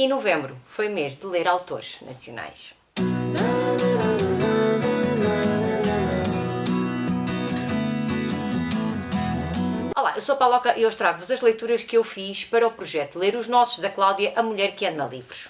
E novembro foi mês de ler autores nacionais. Olá, eu sou a Paloca e hoje trago-vos as leituras que eu fiz para o projeto Ler os Nossos, da Cláudia, a mulher que ama livros.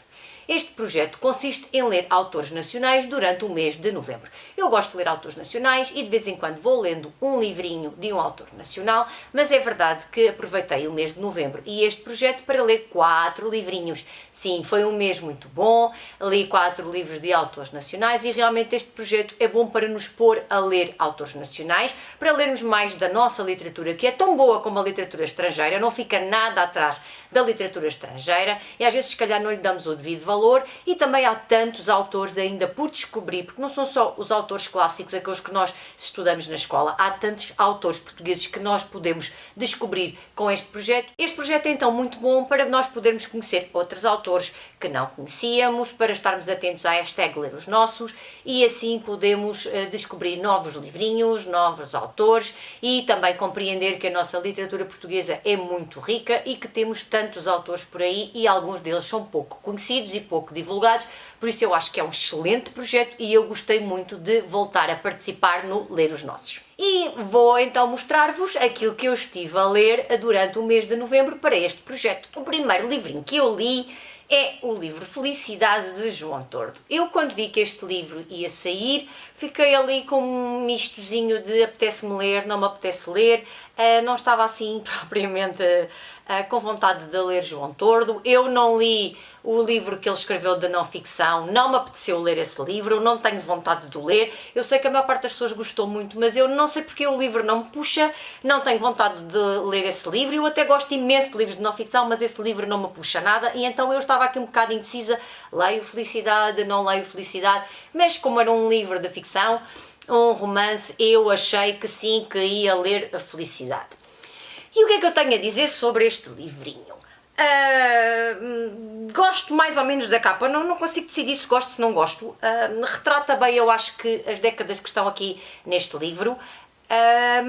Este projeto consiste em ler autores nacionais durante o mês de novembro. Eu gosto de ler autores nacionais e de vez em quando vou lendo um livrinho de um autor nacional, mas é verdade que aproveitei o mês de novembro e este projeto para ler 4 livrinhos. Sim, foi um mês muito bom, li 4 livros de autores nacionais e realmente este projeto é bom para nos pôr a ler autores nacionais, para lermos mais da nossa literatura, que é tão boa como a literatura estrangeira, não fica nada atrás da literatura estrangeira e às vezes se calhar não lhe damos o devido valor. E também há tantos autores ainda por descobrir, porque não são só os autores clássicos, aqueles que nós estudamos na escola, há tantos autores portugueses que nós podemos descobrir com este projeto. Este projeto é então muito bom para nós podermos conhecer outros autores que não conhecíamos, para estarmos atentos à hashtag Ler os Nossos e assim podemos descobrir novos livrinhos, novos autores e também compreender que a nossa literatura portuguesa é muito rica e que temos tantos autores por aí e alguns deles são pouco conhecidos e pouco divulgados, por isso eu acho que é um excelente projeto e eu gostei muito de voltar a participar no Ler os Nossos. E vou então mostrar-vos aquilo que eu estive a ler durante o mês de novembro para este projeto. O primeiro livrinho que eu li é o livro Felicidade de João Tordo. Eu quando vi que este livro ia sair, fiquei ali com um mistozinho de apetece-me ler, não me apetece ler, não estava assim propriamente com vontade de ler João Tordo. Eu não li o livro que ele escreveu de não ficção, não me apeteceu ler esse livro, não tenho vontade de o ler. Eu sei que a maior parte das pessoas gostou muito, mas eu não sei porque o livro não me puxa, não tenho vontade de ler esse livro. Eu até gosto imenso de livros de não ficção, mas esse livro não me puxa nada e então eu estava aqui um bocado indecisa, leio Felicidade, não leio Felicidade, mas como era um livro de ficção, um romance, eu achei que sim, que ia ler a Felicidade. E o que é que eu tenho a dizer sobre este livrinho? Gosto mais ou menos da capa, não consigo decidir se gosto ou se não gosto. Retrata bem, eu acho que as décadas que estão aqui neste livro,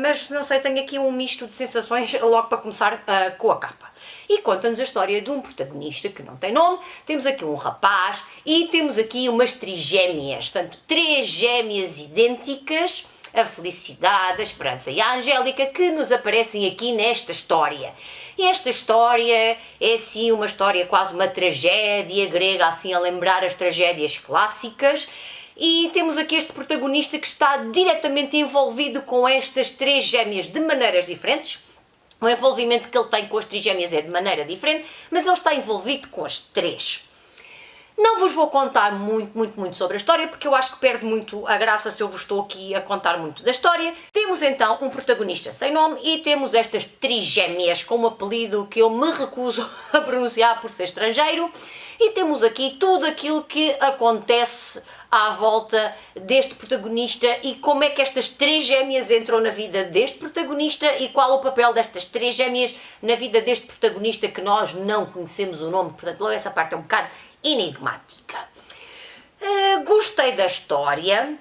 mas não sei, tenho aqui um misto de sensações logo para começar com a capa. E conta-nos a história de um protagonista que não tem nome, temos aqui um rapaz e temos aqui umas trigémeas, portanto 3 gêmeas idênticas, a Felicidade, a Esperança e a Angélica, que nos aparecem aqui nesta história. E esta história é assim uma história quase uma tragédia grega, assim a lembrar as tragédias clássicas. E temos aqui este protagonista que está diretamente envolvido com estas 3 gêmeas de maneiras diferentes. O envolvimento que ele tem com as trigêmeas é de maneira diferente, mas ele está envolvido com as 3. Não vos vou contar muito sobre a história, porque eu acho que perde muito a graça se eu vos estou aqui a contar muito da história. Temos então um protagonista sem nome e temos estas trigémeas com um apelido que eu me recuso a pronunciar por ser estrangeiro. E temos aqui tudo aquilo que acontece à volta deste protagonista e como é que estas 3 gêmeas entram na vida deste protagonista e qual o papel destas 3 gêmeas na vida deste protagonista que nós não conhecemos o nome, portanto logo essa parte é um bocado enigmática. Gostei da história,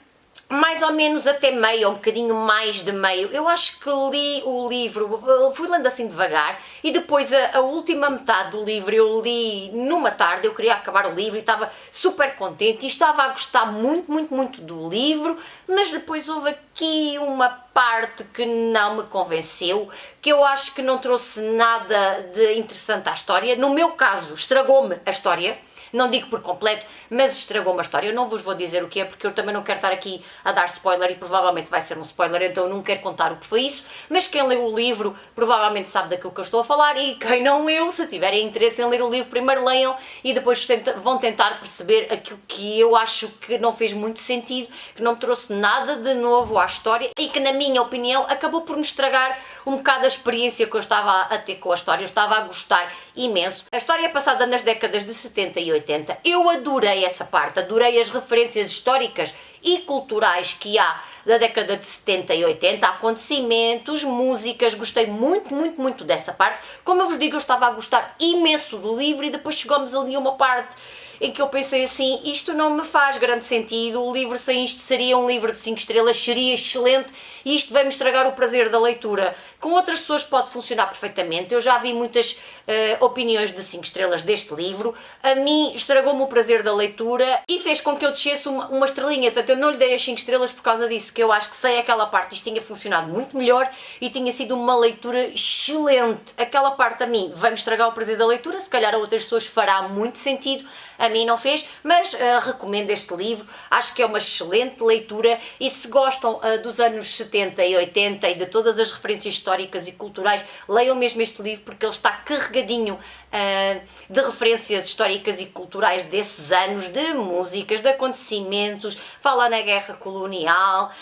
mais ou menos até meio, ou um bocadinho mais de meio. Eu acho que li o livro, fui lendo assim devagar, e depois a última metade do livro eu li numa tarde, eu queria acabar o livro e estava super contente e estava a gostar muito do livro, mas depois houve aqui uma parte que não me convenceu, que eu acho que não trouxe nada de interessante à história. No meu caso, estragou-me a história. Não digo por completo, mas estragou uma história. Eu não vos vou dizer o que é, porque eu também não quero estar aqui a dar spoiler e provavelmente vai ser um spoiler, então eu não quero contar o que foi isso. Mas quem leu o livro provavelmente sabe daquilo que eu estou a falar e quem não leu, se tiverem interesse em ler o livro, primeiro leiam e depois vão tentar perceber aquilo que eu acho que não fez muito sentido, que não trouxe nada de novo à história e que, na minha opinião, acabou por me estragar um bocado a experiência que eu estava a ter com a história. Eu estava a gostar imenso. A história é passada nas décadas de 70 e 80. Eu adorei essa parte, adorei as referências históricas e culturais que há da década de 70 e 80, acontecimentos, músicas, gostei muito dessa parte. Como eu vos digo, eu estava a gostar imenso do livro e depois chegamos ali a uma parte em que eu pensei assim, isto não me faz grande sentido, o livro sem isto seria um livro de 5 estrelas, seria excelente e isto vai-me estragar o prazer da leitura, Com outras pessoas pode funcionar perfeitamente. Eu já vi muitas opiniões de 5 estrelas deste livro. A mim estragou-me o prazer da leitura e fez com que eu descesse uma estrelinha. Portanto, eu não lhe dei as 5 estrelas por causa disso, que eu acho que sem aquela parte isto tinha funcionado muito melhor e tinha sido uma leitura excelente. Aquela parte a mim vai-me estragar o prazer da leitura, se calhar a outras pessoas fará muito sentido, a mim não fez, mas recomendo este livro, acho que é uma excelente leitura e se gostam dos anos 70 e 80 e de todas as referências históricas e culturais, leiam mesmo este livro porque ele está carregadinho de referências históricas e culturais desses anos, de músicas, de acontecimentos, fala na guerra colonial,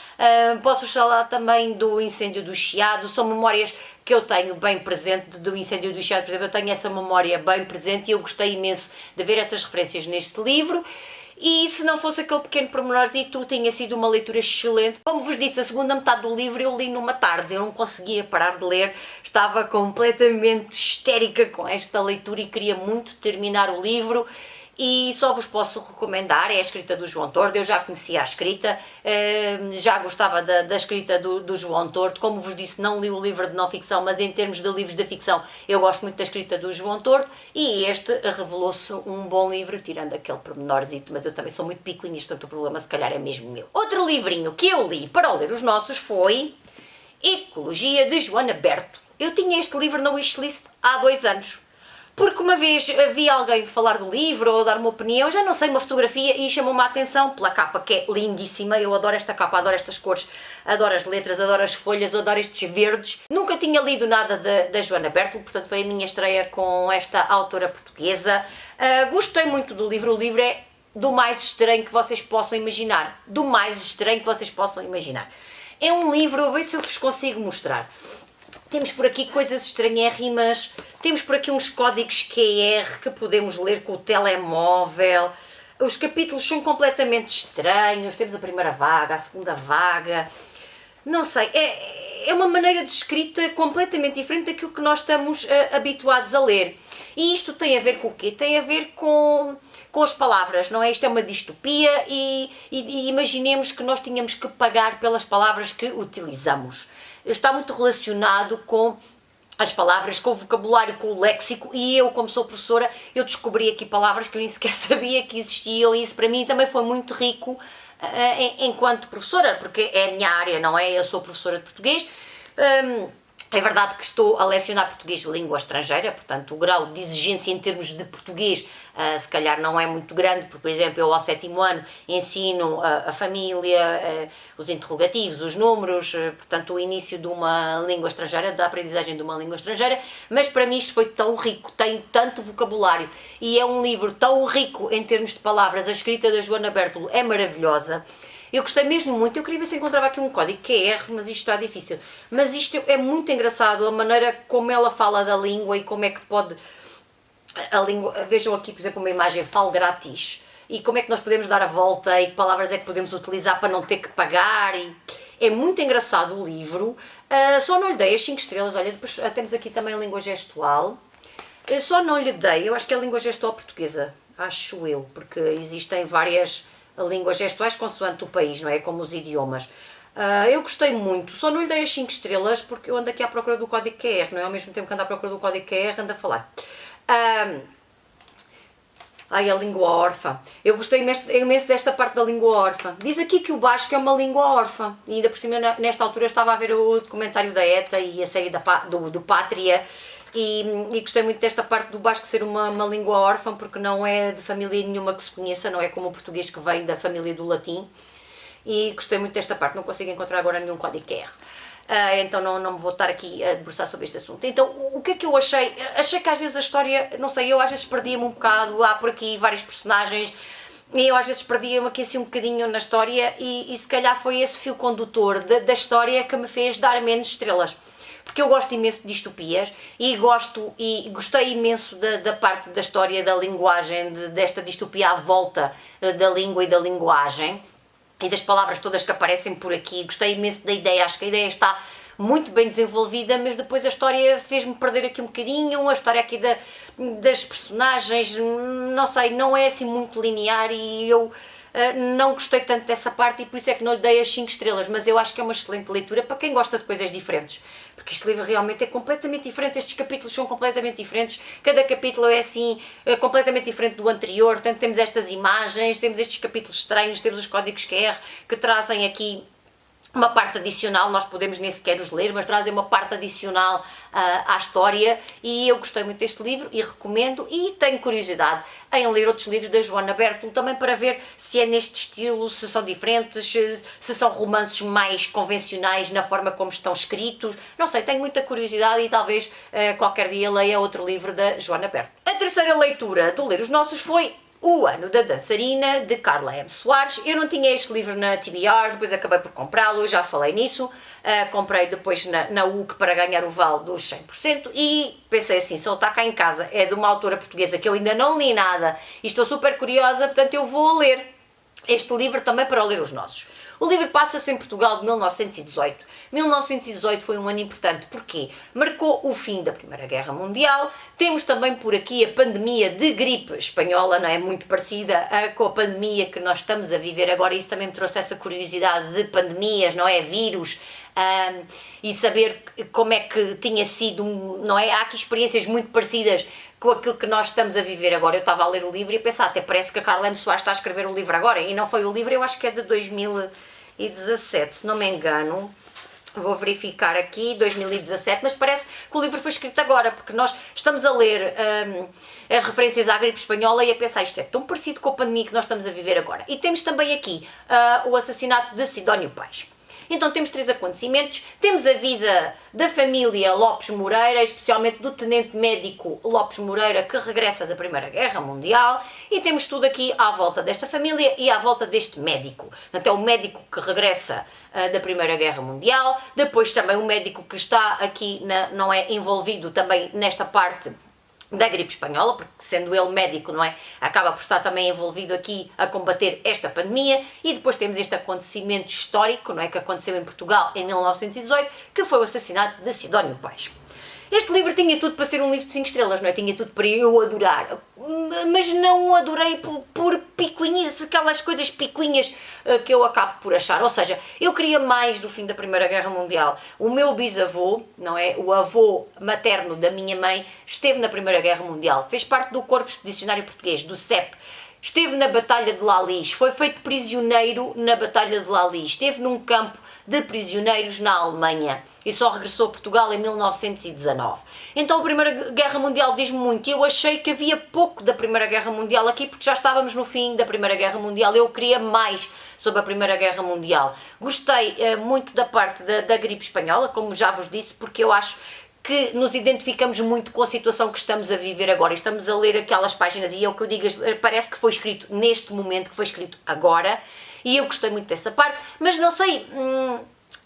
posso falar também do incêndio do Chiado, são memórias que eu tenho bem presente do incêndio do Chiado, por exemplo, eu tenho essa memória bem presente e eu gostei imenso de ver essas referências neste livro. E se não fosse aquele pequeno pormenorzito, tinha sido uma leitura excelente. Como vos disse, a segunda metade do livro eu li numa tarde, eu não conseguia parar de ler, estava completamente histérica com esta leitura e queria muito terminar o livro. E só vos posso recomendar, é a escrita do João Tordo, eu já conhecia a escrita, já gostava da escrita do João Tordo, como vos disse não li o livro de não ficção, mas em termos de livros de ficção eu gosto muito da escrita do João Tordo e este revelou-se um bom livro, tirando aquele pormenorzito, mas eu também sou muito picuinha, portanto o problema se calhar é mesmo meu. Outro livrinho que eu li para ler os nossos foi Ecologia de Joana Berto. Eu tinha este livro na wishlist há 2 anos. Porque uma vez vi alguém falar do livro ou dar uma opinião, já não sei, uma fotografia e chamou-me a atenção pela capa, que é lindíssima, eu adoro esta capa, adoro estas cores, adoro as letras, adoro as folhas, adoro estes verdes. Nunca tinha lido nada da Joana Berto, portanto foi a minha estreia com esta autora portuguesa. Gostei muito do livro, o livro é do mais estranho que vocês possam imaginar, do mais estranho que vocês possam imaginar. É um livro, eu vejo se eu vos consigo mostrar. Temos por aqui coisas estranhérrimas, temos por aqui uns códigos QR que podemos ler com o telemóvel, os capítulos são completamente estranhos, temos a primeira vaga, a segunda vaga, não sei, é uma maneira de escrita completamente diferente daquilo que nós estamos habituados a ler. E isto tem a ver com o quê? Tem a ver com as palavras, não é? Isto é uma distopia e imaginemos que nós tínhamos que pagar pelas palavras que utilizamos. Está muito relacionado com as palavras, com o vocabulário, com o léxico e eu, como sou professora, eu descobri aqui palavras que eu nem sequer sabia que existiam e isso para mim também foi muito rico enquanto professora, porque é a minha área, não é? Eu sou professora de português. É verdade que estou a lecionar português de língua estrangeira, portanto o grau de exigência em termos de português se calhar não é muito grande, porque por exemplo eu ao 7º ano ensino a família, os interrogativos, os números, portanto o início de uma língua estrangeira, da aprendizagem de uma língua estrangeira, mas para mim isto foi tão rico, tem tanto vocabulário e é um livro tão rico em termos de palavras, a escrita da Joana Berto é maravilhosa. Eu gostei mesmo muito, eu queria ver se encontrava aqui um código QR, mas isto está difícil. Mas isto é muito engraçado, a maneira como ela fala da língua e como é que pode... A língua, vejam aqui, por exemplo, uma imagem, fale grátis. E como é que nós podemos dar a volta e que palavras é que podemos utilizar para não ter que pagar. E é muito engraçado o livro, só não lhe dei as 5 estrelas, olha, depois temos aqui também a língua gestual. Só não lhe dei, eu acho que é a língua gestual portuguesa, acho eu, porque existem várias... línguas gestuais consoante o país, não é? Como os idiomas. Eu gostei muito, só não lhe dei as 5 estrelas porque eu ando aqui à procura do código QR, não é? Ao mesmo tempo que ando à procura do código QR, ando a falar. A língua órfã. Eu gostei imenso desta parte da língua órfã. Diz aqui que o basco é uma língua órfã. E ainda por cima, nesta altura, eu estava a ver o documentário da ETA e a série do Pátria. E gostei muito desta parte do basco ser uma língua órfã, porque não é de família nenhuma que se conheça, não é como o português que vem da família do latim. E gostei muito desta parte, não consigo encontrar agora nenhum código QR. Então não me vou estar aqui a debruçar sobre este assunto. Então, o que é que eu achei? Achei que às vezes a história, não sei, eu às vezes perdia-me um bocado, há por aqui vários personagens, e eu às vezes perdia-me aqui assim um bocadinho na história, e se calhar foi esse fio condutor da história que me fez dar menos estrelas. Porque eu gosto imenso de distopias e gostei imenso da parte da história da linguagem, desta distopia à volta da língua e da linguagem e das palavras todas que aparecem por aqui. Gostei imenso da ideia, acho que a ideia está muito bem desenvolvida, mas depois a história fez-me perder aqui um bocadinho, a história aqui das personagens, não sei, não é assim muito linear e eu não gostei tanto dessa parte e por isso é que não lhe dei as 5 estrelas, mas eu acho que é uma excelente leitura para quem gosta de coisas diferentes, porque este livro realmente é completamente diferente, estes capítulos são completamente diferentes, cada capítulo é assim, completamente diferente do anterior, portanto temos estas imagens, temos estes capítulos estranhos, temos os códigos QR que trazem aqui uma parte adicional, nós podemos nem sequer os ler, mas trazem uma parte adicional à história e eu gostei muito deste livro e recomendo e tenho curiosidade em ler outros livros da Joana Berto, também para ver se é neste estilo, se são diferentes, se são romances mais convencionais na forma como estão escritos, não sei, tenho muita curiosidade e talvez qualquer dia leia outro livro da Joana Berto. A terceira leitura do Ler os Nossos foi O Ano da Dançarina, de Carla M. Soares. Eu não tinha este livro na TBR, depois acabei por comprá-lo, já falei nisso. Comprei depois na UC para ganhar o vale dos 100% e pensei assim, se ele está cá em casa, é de uma autora portuguesa que eu ainda não li nada e estou super curiosa, portanto eu vou ler este livro também para ler os nossos. O livro passa-se em Portugal de 1918. 1918 foi um ano importante, porque marcou o fim da Primeira Guerra Mundial. Temos também por aqui a pandemia de gripe espanhola, não é? Muito parecida com a pandemia que nós estamos a viver agora. Isso também me trouxe essa curiosidade de pandemias, não é? Vírus. E saber como é que tinha sido, não é? Há aqui experiências muito parecidas com aquilo que nós estamos a viver agora. Eu estava a ler o livro e a pensar, até parece que a Carla M. Soares está a escrever o livro agora, e não foi o livro, eu acho que é de 2017, se não me engano. Vou verificar aqui, 2017, mas parece que o livro foi escrito agora, porque nós estamos a ler as referências à gripe espanhola e a pensar, isto é tão parecido com a pandemia que nós estamos a viver agora. E temos também aqui o assassinato de Sidónio Pais. Então temos 3 acontecimentos, temos a vida da família Lopes Moreira, especialmente do tenente médico Lopes Moreira, que regressa da Primeira Guerra Mundial, e temos tudo aqui à volta desta família e à volta deste médico. Portanto, é o médico que regressa da Primeira Guerra Mundial, depois também o médico que está aqui, não é envolvido também nesta parte da gripe espanhola, porque sendo ele médico, não é, acaba por estar também envolvido aqui a combater esta pandemia, e depois temos este acontecimento histórico, não é, que aconteceu em Portugal em 1918, que foi o assassinato de Sidónio Pais. Este livro tinha tudo para ser um livro de 5 estrelas, não é? Tinha tudo para eu adorar, mas não o adorei por picuinhas, aquelas coisas picuinhas que eu acabo por achar. Ou seja, eu queria mais do fim da Primeira Guerra Mundial. O meu bisavô, não é? O avô materno da minha mãe, esteve na Primeira Guerra Mundial, fez parte do Corpo Expedicionário Português, do CEP. Esteve na Batalha de Lalis, foi feito prisioneiro na Batalha de Lalis, esteve num campo de prisioneiros na Alemanha e só regressou a Portugal em 1919. Então a Primeira Guerra Mundial diz-me muito e eu achei que havia pouco da Primeira Guerra Mundial aqui porque já estávamos no fim da Primeira Guerra Mundial, eu queria mais sobre a Primeira Guerra Mundial. Gostei muito da parte da gripe espanhola, como já vos disse, porque eu acho que nos identificamos muito com a situação que estamos a viver agora. Estamos a ler aquelas páginas e é o que eu digo, parece que foi escrito neste momento, que foi escrito agora, e eu gostei muito dessa parte, mas não sei,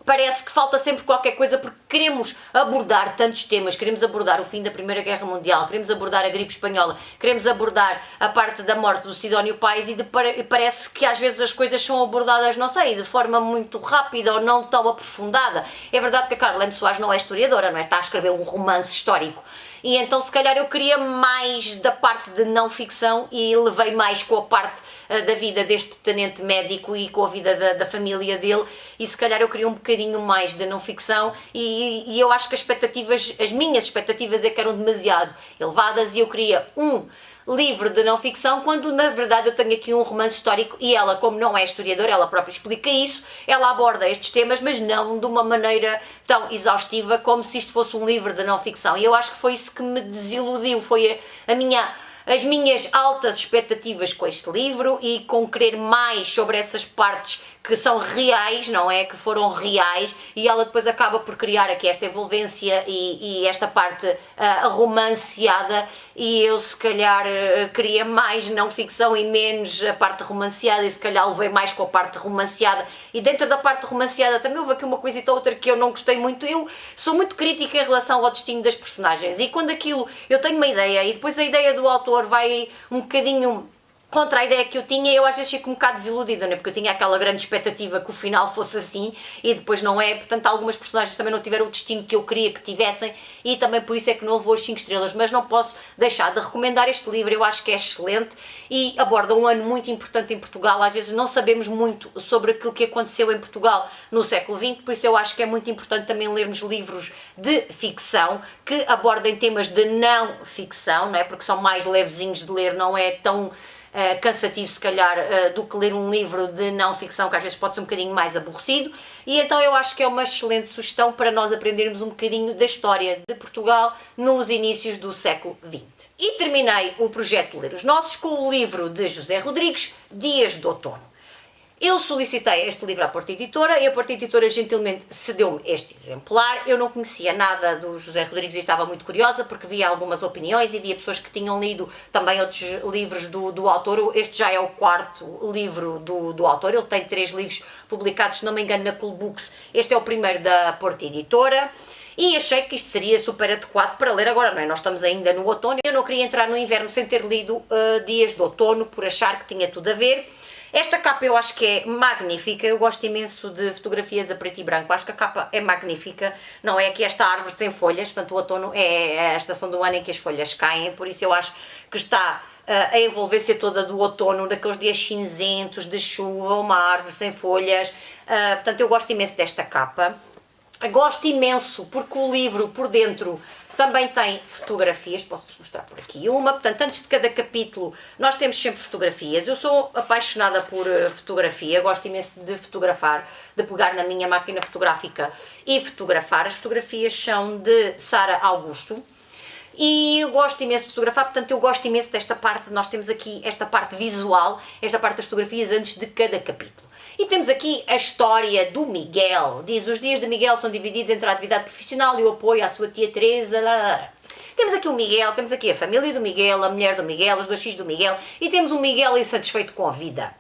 parece que falta sempre qualquer coisa porque queremos abordar tantos temas, queremos abordar o fim da Primeira Guerra Mundial, queremos abordar a gripe espanhola, queremos abordar a parte da morte do Sidónio Pais e parece que às vezes as coisas são abordadas, não sei, de forma muito rápida ou não tão aprofundada. É verdade que a Carla M. Soares não é historiadora, não é? Está a escrever um romance histórico. E então se calhar eu queria mais da parte de não ficção e levei mais com a parte da vida deste tenente médico e com a vida da família dele e se calhar eu queria um bocadinho mais de não ficção e eu acho que as minhas expectativas é que eram demasiado elevadas e eu queria um livro de não ficção, quando na verdade eu tenho aqui um romance histórico e ela, como não é historiadora, ela própria explica isso, ela aborda estes temas, mas não de uma maneira tão exaustiva como se isto fosse um livro de não ficção. E eu acho que foi isso que me desiludiu, foi as minhas altas expectativas com este livro e com querer mais sobre essas partes que são reais, não é? Que foram reais e ela depois acaba por criar aqui esta envolvência e esta parte romanceada e eu se calhar queria mais não ficção e menos a parte romanceada e se calhar levei mais com a parte romanceada e dentro da parte romanceada também houve aqui uma coisita ou outra que eu não gostei muito. Eu sou muito crítica em relação ao destino das personagens e quando aquilo eu tenho uma ideia e depois a ideia do autor vai um bocadinho contra a ideia que eu tinha, eu às vezes fico um bocado desiludida, né? Porque eu tinha aquela grande expectativa que o final fosse assim e depois não é, portanto algumas personagens também não tiveram o destino que eu queria que tivessem e também por isso é que não levou as 5 estrelas, mas não posso deixar de recomendar este livro, eu acho que é excelente e aborda um ano muito importante em Portugal, às vezes não sabemos muito sobre aquilo que aconteceu em Portugal no século XX, por isso eu acho que é muito importante também lermos livros de ficção que abordem temas de não ficção, não é? Porque são mais levezinhos de ler, não é tão cansativo se calhar do que ler um livro de não ficção que às vezes pode ser um bocadinho mais aborrecido e então eu acho que é uma excelente sugestão para nós aprendermos um bocadinho da história de Portugal nos inícios do século XX. E terminei o projeto Ler os Nossos com o livro de José Rodrigues, Dias de Outono. Eu solicitei este livro à Porta Editora e a Porta Editora gentilmente cedeu-me este exemplar. Eu não conhecia nada do José Rodrigues e estava muito curiosa porque via algumas opiniões e via pessoas que tinham lido também outros livros do autor. Este já é o 4º livro do autor, ele tem 3 livros publicados, se não me engano, na Cool Books. Este é o primeiro da Porta Editora. E achei que isto seria super adequado para ler agora, não é? Nós estamos ainda no outono. Eu não queria entrar no inverno sem ter lido Dias de Outono, por achar que tinha tudo a ver. Esta capa eu acho que é magnífica, eu gosto imenso de fotografias a preto e branco, acho que a capa é magnífica, não é aqui esta árvore sem folhas, portanto o outono é a estação do ano em que as folhas caem, por isso eu acho que está a envolvência toda do outono, daqueles dias cinzentos, de chuva, uma árvore sem folhas, portanto eu gosto imenso desta capa. Gosto imenso porque o livro por dentro também tem fotografias, posso-vos mostrar por aqui uma, portanto antes de cada capítulo nós temos sempre fotografias, eu sou apaixonada por fotografia, gosto imenso de fotografar, de pegar na minha máquina fotográfica e fotografar, as fotografias são de Sara Augusto e eu gosto imenso de fotografar, portanto eu gosto imenso desta parte, nós temos aqui esta parte visual, esta parte das fotografias antes de cada capítulo. E temos aqui a história do Miguel. Diz, os dias de Miguel são divididos entre a atividade profissional e o apoio à sua tia Teresa. Temos aqui o Miguel, temos aqui a família do Miguel, a mulher do Miguel, os 2 filhos do Miguel e temos o Miguel insatisfeito com a vida.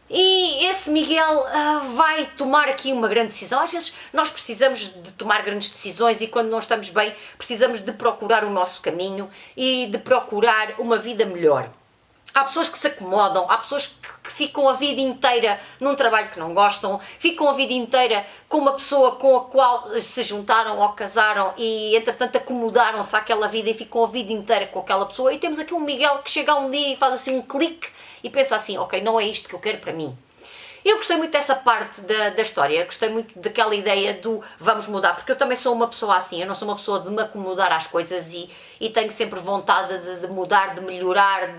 E esse Miguel vai tomar aqui uma grande decisão. Às vezes nós precisamos de tomar grandes decisões e quando não estamos bem precisamos de procurar o nosso caminho e de procurar uma vida melhor. Há pessoas que se acomodam, há pessoas que ficam a vida inteira num trabalho que não gostam, ficam a vida inteira com uma pessoa com a qual se juntaram ou casaram e entretanto acomodaram-se àquela vida e ficam a vida inteira com aquela pessoa. E temos aqui um Miguel que chega um dia e faz assim um clique e pensa assim, ok, não é isto que eu quero para mim. Eu gostei muito dessa parte da história, gostei muito daquela ideia do vamos mudar, porque eu também sou uma pessoa assim, eu não sou uma pessoa de me acomodar às coisas e tenho sempre vontade de mudar, de melhorar,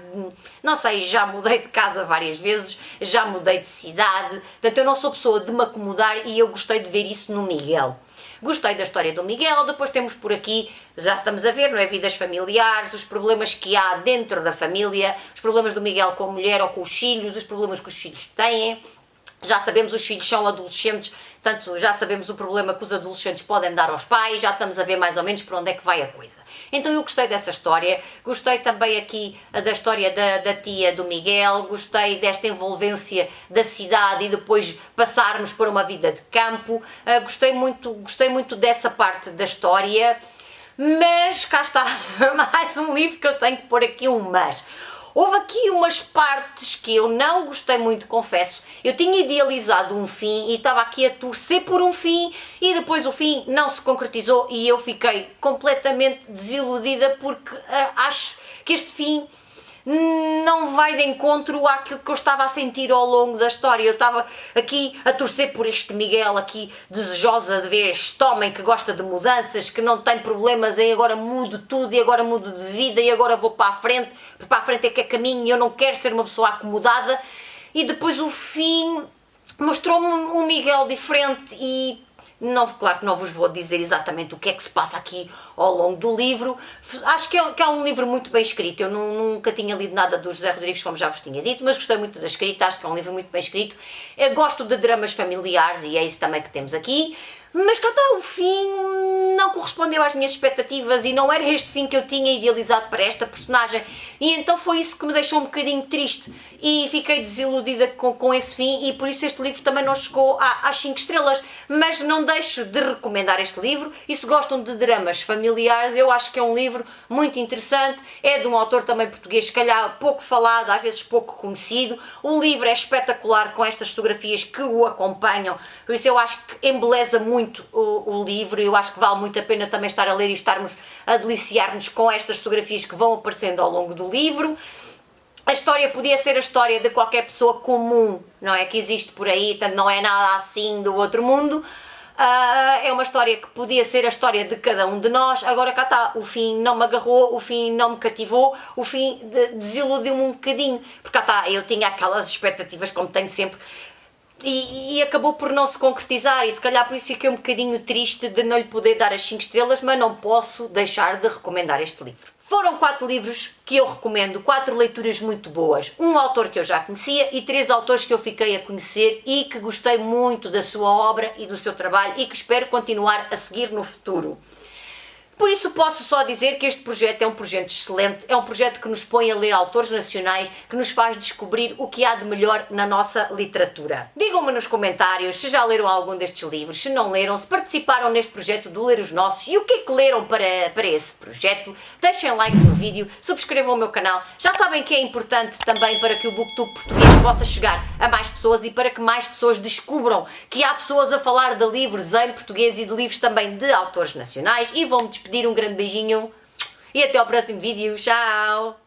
não sei, já mudei de casa várias vezes, já mudei de cidade, portanto eu não sou pessoa de me acomodar e eu gostei de ver isso no Miguel. Gostei da história do Miguel, depois temos por aqui, já estamos a ver, não é? Vidas familiares, os problemas que há dentro da família, os problemas do Miguel com a mulher ou com os filhos, os problemas que os filhos têm. Já sabemos, os filhos são adolescentes, portanto já sabemos o problema que os adolescentes podem dar aos pais, já estamos a ver mais ou menos para onde é que vai a coisa. Então eu gostei dessa história, gostei também aqui da história da tia do Miguel, gostei desta envolvência da cidade e depois passarmos para uma vida de campo, gostei muito dessa parte da história, mas cá está mais um livro que eu tenho que pôr aqui um mas. Houve aqui umas partes que eu não gostei muito, confesso. Eu tinha idealizado um fim e estava aqui a torcer por um fim e depois o fim não se concretizou e eu fiquei completamente desiludida porque acho que este fim não vai de encontro àquilo que eu estava a sentir ao longo da história. Eu estava aqui a torcer por este Miguel, aqui desejosa de ver este homem que gosta de mudanças, que não tem problemas em agora mudo tudo e agora mudo de vida e agora vou para a frente, porque para a frente é que é caminho e eu não quero ser uma pessoa acomodada. E depois o fim mostrou-me um Miguel diferente e não, claro que não vos vou dizer exatamente o que é que se passa aqui ao longo do livro. Acho que é um livro muito bem escrito. Eu nunca tinha lido nada do José Rodrigues, como já vos tinha dito, mas gostei muito da escrita, acho que é um livro muito bem escrito. Eu gosto de dramas familiares e é isso também que temos aqui. Mas cá está, o fim não correspondeu às minhas expectativas e não era este fim que eu tinha idealizado para esta personagem. E então foi isso que me deixou um bocadinho triste e fiquei desiludida com esse fim, e por isso este livro também não chegou às 5 estrelas. Mas não deixo de recomendar este livro, e se gostam de dramas familiares, eu acho que é um livro muito interessante. É de um autor também português, se calhar pouco falado, às vezes pouco conhecido. O livro é espetacular com estas fotografias que o acompanham, por isso eu acho que embeleza muito o livro, e eu acho que vale muito a pena também estar a ler e estarmos a deliciar-nos com estas fotografias que vão aparecendo ao longo do livro. A história podia ser a história de qualquer pessoa comum, não é? Que existe por aí, portanto não é nada assim do outro mundo. É uma história que podia ser a história de cada um de nós. Agora cá está, o fim não me agarrou, o fim não me cativou, o fim desiludiu-me um bocadinho, porque cá está, eu tinha aquelas expectativas como tenho sempre, e acabou por não se concretizar, e se calhar por isso fiquei um bocadinho triste de não lhe poder dar as 5 estrelas, mas não posso deixar de recomendar este livro. Foram 4 livros que eu recomendo, 4 leituras muito boas. Um autor que eu já conhecia e 3 autores que eu fiquei a conhecer e que gostei muito da sua obra e do seu trabalho e que espero continuar a seguir no futuro. Por isso posso só dizer que este projeto é um projeto excelente, é um projeto que nos põe a ler autores nacionais, que nos faz descobrir o que há de melhor na nossa literatura. Digam-me nos comentários se já leram algum destes livros, se não leram, se participaram neste projeto do Ler os Nossos e o que é que leram para esse projeto. Deixem like no vídeo, subscrevam o meu canal. Já sabem que é importante também para que o BookTube português possa chegar a mais pessoas e para que mais pessoas descubram que há pessoas a falar de livros em português e de livros também de autores nacionais. E vou-me despedir, um grande beijinho e até ao próximo vídeo. Tchau!